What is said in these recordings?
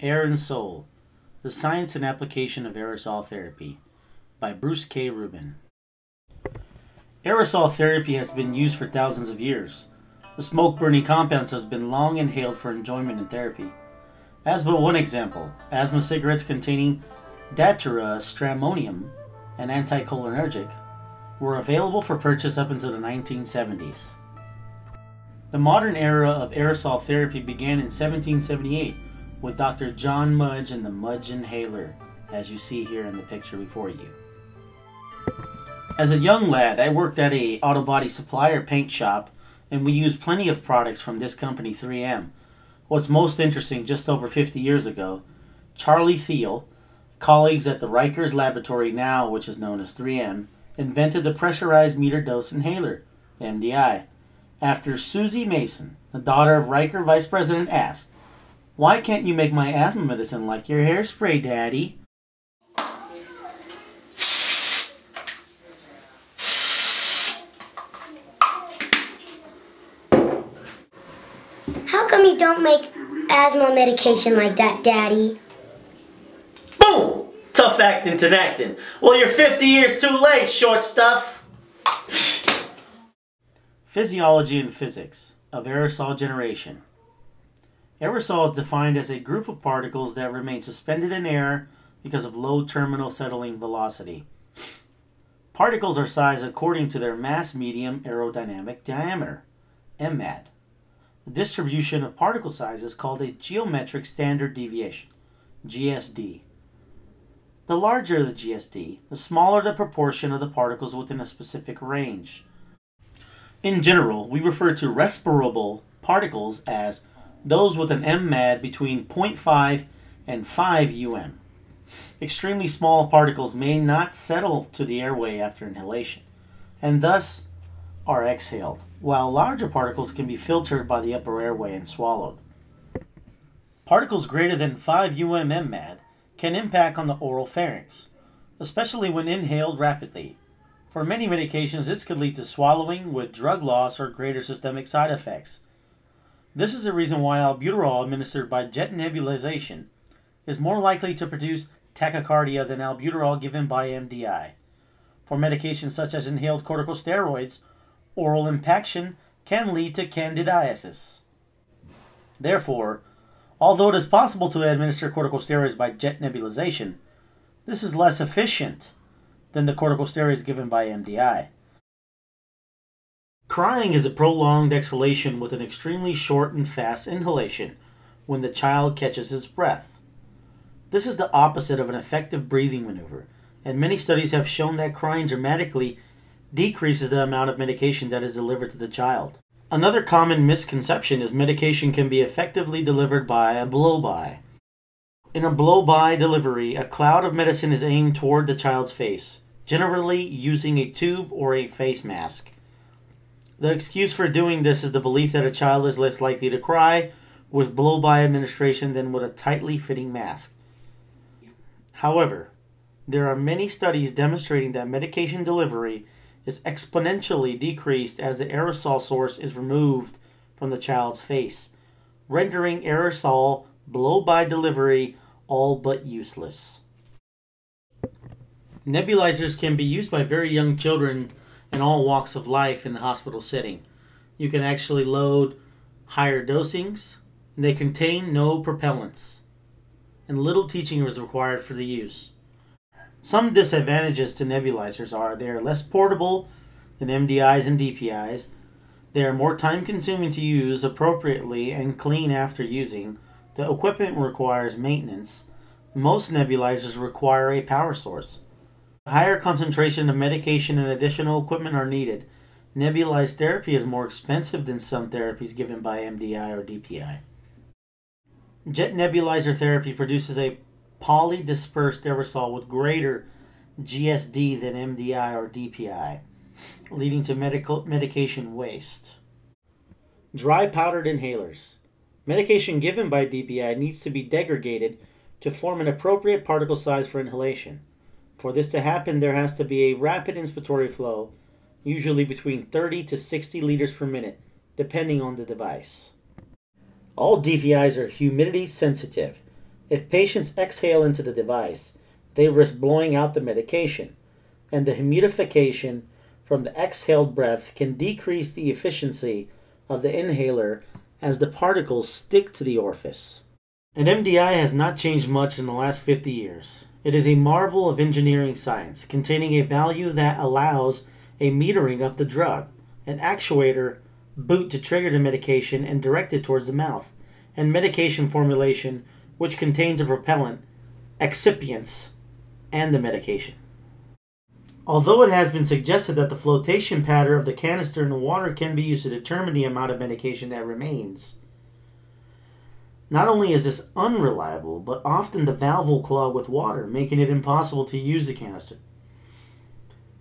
Aerosol, The Science and Application of Aerosol Therapy by Bruce K. Rubin. Aerosol therapy has been used for thousands of years. The smoke-burning compounds has been long inhaled for enjoyment in therapy. As but one example, asthma cigarettes containing datura stramonium, an anticholinergic, were available for purchase up until the 1970s. The modern era of aerosol therapy began in 1778 with Dr. John Mudge and the Mudge inhaler, as you see here in the picture before you. As a young lad, I worked at a auto body supplier paint shop, and we used plenty of products from this company 3M. What's most interesting, just over 50 years ago, Charlie Thiel, colleagues at the Rikers Laboratory now, which is known as 3M, invented the pressurized meter dose inhaler, MDI, after Susie Mason, the daughter of Riker vice president, asked, "Why can't you make my asthma medicine like your hairspray, Daddy?" How come you don't make asthma medication like that, Daddy? Boom! Tough acting to acting. Well, you're 50 years too late, short stuff. Physiology and physics of aerosol generation. Aerosol is defined as a group of particles that remain suspended in air because of low terminal settling velocity. Particles are sized according to their mass medium aerodynamic diameter, MAD. The distribution of particle size is called a geometric standard deviation, GSD. The larger the GSD, the smaller the proportion of the particles within a specific range. In general, we refer to respirable particles as those with an MAD between 0.5 and 5 UM. Extremely small particles may not settle to the airway after inhalation, and thus are exhaled, while larger particles can be filtered by the upper airway and swallowed. Particles greater than 5 UM MAD can impact on the oral pharynx, especially when inhaled rapidly. For many medications, this could lead to swallowing with drug loss or greater systemic side effects. This is the reason why albuterol administered by jet nebulization is more likely to produce tachycardia than albuterol given by MDI. For medications such as inhaled corticosteroids, oral impaction can lead to candidiasis. Therefore, although it is possible to administer corticosteroids by jet nebulization, this is less efficient than the corticosteroids given by MDI. Crying is a prolonged exhalation with an extremely short and fast inhalation when the child catches his breath. This is the opposite of an effective breathing maneuver, and many studies have shown that crying dramatically decreases the amount of medication that is delivered to the child. Another common misconception is medication can be effectively delivered by a blow-by. In a blow-by delivery, a cloud of medicine is aimed toward the child's face, generally using a tube or a face mask. The excuse for doing this is the belief that a child is less likely to cry with blow-by administration than with a tightly fitting mask. However, there are many studies demonstrating that medication delivery is exponentially decreased as the aerosol source is removed from the child's face, rendering aerosol blow-by delivery all but useless. Nebulizers can be used by very young children in all walks of life in the hospital setting. You can actually load higher dosings, and they contain no propellants, and little teaching is required for the use. Some disadvantages to nebulizers are they are less portable than MDIs and DPIs, they are more time-consuming to use appropriately and clean after using, the equipment requires maintenance, most nebulizers require a power source. A higher concentration of medication and additional equipment are needed. Nebulized therapy is more expensive than some therapies given by MDI or DPI. Jet nebulizer therapy produces a polydispersed aerosol with greater GSD than MDI or DPI, leading to medication waste. Dry powdered inhalers. Medication given by DPI needs to be degraded to form an appropriate particle size for inhalation. For this to happen, there has to be a rapid inspiratory flow, usually between 30 to 60 liters per minute, depending on the device. All DPIs are humidity sensitive. If patients exhale into the device, they risk blowing out the medication, and the humidification from the exhaled breath can decrease the efficiency of the inhaler as the particles stick to the orifice. And MDI has not changed much in the last 50 years. It is a marvel of engineering science, containing a value that allows a metering of the drug, an actuator boot to trigger the medication and direct it towards the mouth, and medication formulation which contains a propellant, excipients, and the medication. Although it has been suggested that the flotation pattern of the canister in the water can be used to determine the amount of medication that remains, not only is this unreliable, but often the valve will clog with water, making it impossible to use the canister.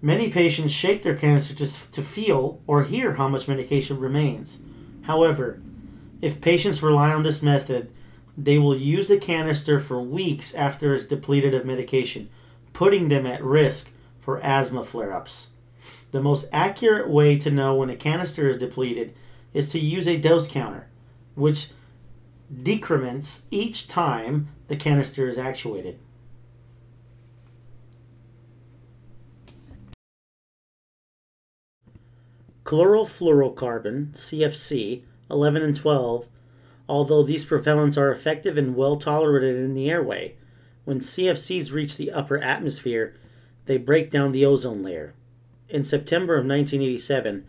Many patients shake their canister to feel or hear how much medication remains. However, if patients rely on this method, they will use the canister for weeks after it's depleted of medication, putting them at risk for asthma flare-ups. The most accurate way to know when a canister is depleted is to use a dose counter, which decrements each time the canister is actuated. Chlorofluorocarbon, CFC, 11 and 12, although these propellants are effective and well tolerated in the airway, when CFCs reach the upper atmosphere, they break down the ozone layer. In September of 1987,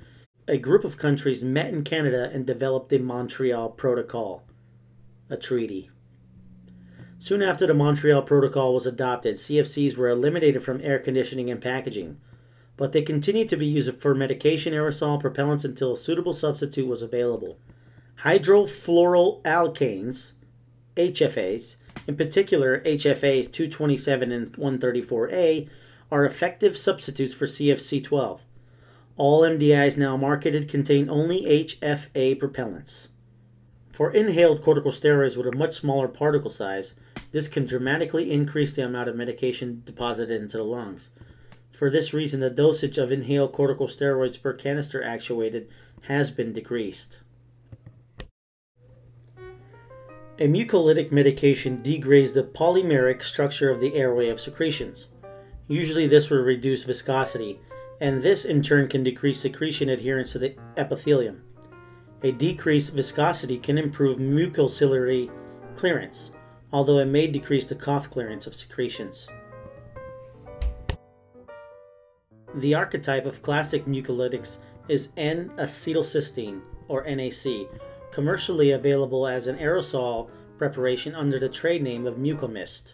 a group of countries met in Canada and developed the Montreal Protocol, a treaty. Soon after the Montreal Protocol was adopted, CFCs were eliminated from air conditioning and packaging, but they continued to be used for medication, aerosol, propellants until a suitable substitute was available. Hydrofluoroalkanes, HFAs, in particular HFAs 227 and 134A, are effective substitutes for CFC12. All MDIs now marketed contain only HFA propellants. For inhaled corticosteroids with a much smaller particle size, this can dramatically increase the amount of medication deposited into the lungs. For this reason, the dosage of inhaled corticosteroids per canister actuated has been decreased. A mucolytic medication degrades the polymeric structure of the airway of secretions. Usually this will reduce viscosity, and this in turn can decrease secretion adherence to the epithelium. A decreased viscosity can improve mucociliary clearance, although it may decrease the cough clearance of secretions. The archetype of classic mucolytics is N-acetylcysteine, or NAC, commercially available as an aerosol preparation under the trade name of Mucomist.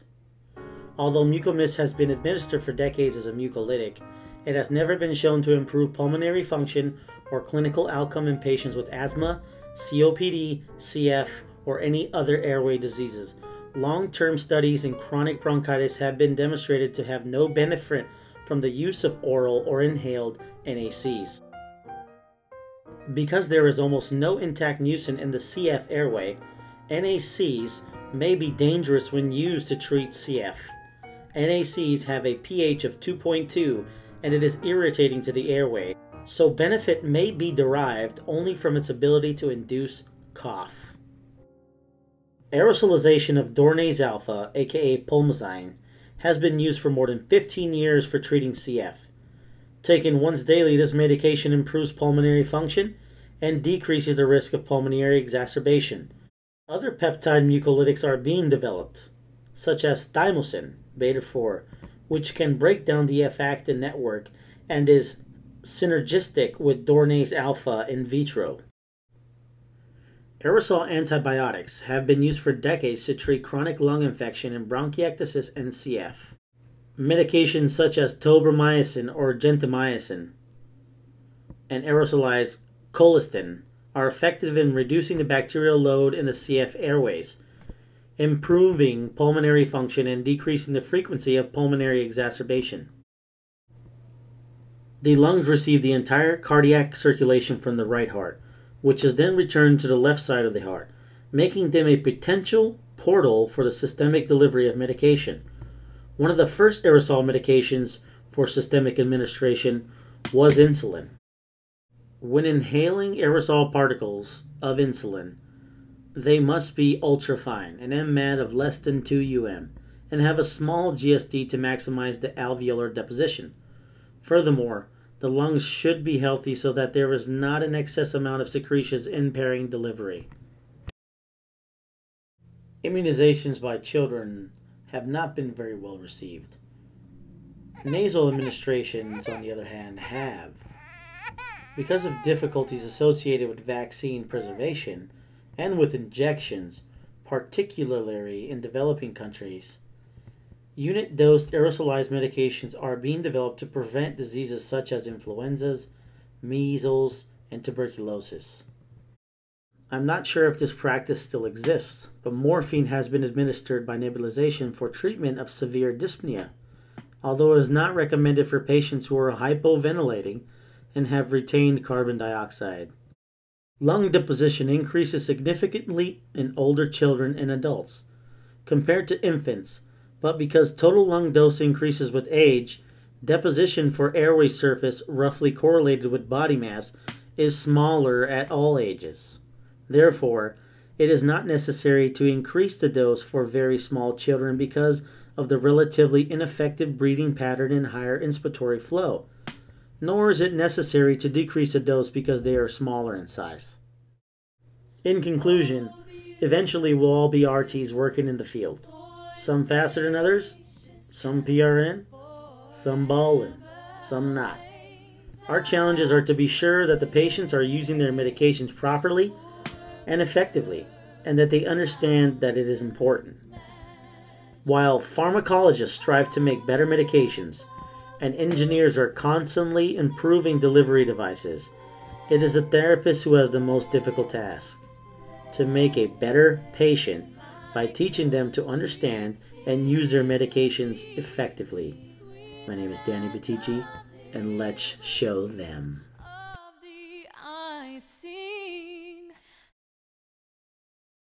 Although Mucomist has been administered for decades as a mucolytic, it has never been shown to improve pulmonary function or clinical outcome in patients with asthma, COPD, CF, or any other airway diseases. Long-term studies in chronic bronchitis have been demonstrated to have no benefit from the use of oral or inhaled NACs. Because there is almost no intact mucin in the CF airway, NACs may be dangerous when used to treat CF. NACs have a pH of 2.2 and it is irritating to the airway, so benefit may be derived only from its ability to induce cough. Aerosolization of Dornase alpha, aka pulmazine, has been used for more than 15 years for treating CF. Taken once daily, this medication improves pulmonary function and decreases the risk of pulmonary exacerbation. Other peptide mucolytics are being developed, such as thymosin, beta-4, which can break down the F-actin network and is synergistic with Dornase alpha in vitro. Aerosol antibiotics have been used for decades to treat chronic lung infection in bronchiectasis and CF. Medications such as tobramycin or gentamicin and aerosolized colistin are effective in reducing the bacterial load in the CF airways, improving pulmonary function and decreasing the frequency of pulmonary exacerbation. The lungs receive the entire cardiac circulation from the right heart, which is then returned to the left side of the heart, making them a potential portal for the systemic delivery of medication. One of the first aerosol medications for systemic administration was insulin. When inhaling aerosol particles of insulin, They must be ultrafine, an MMAD of less than 2 UM, and have a small GSD to maximize the alveolar deposition. Furthermore, the lungs should be healthy so that there is not an excess amount of secretions impairing delivery. Immunizations by children have not been very well received. Nasal administrations, on the other hand, have. Because of difficulties associated with vaccine preservation and with injections, particularly in developing countries, unit-dosed aerosolized medications are being developed to prevent diseases such as influenzas, measles, and tuberculosis. I'm not sure if this practice still exists, but morphine has been administered by nebulization for treatment of severe dyspnea, although it is not recommended for patients who are hypoventilating and have retained carbon dioxide. Lung deposition increases significantly in older children and adults compared to infants, but because total lung dose increases with age, deposition for airway surface roughly correlated with body mass is smaller at all ages. Therefore, it is not necessary to increase the dose for very small children because of the relatively ineffective breathing pattern and higher inspiratory flow, nor is it necessary to decrease the dose because they are smaller in size. In conclusion, eventually we'll all be RTs working in the field. Some faster than others, some PRN, some ballin', some not. Our challenges are to be sure that the patients are using their medications properly and effectively, and that they understand that it is important. While pharmacologists strive to make better medications, and engineers are constantly improving delivery devices, it is the therapist who has the most difficult task: to make a better patient by teaching them to understand and use their medications effectively. My name is Danny Batici, and let's show them.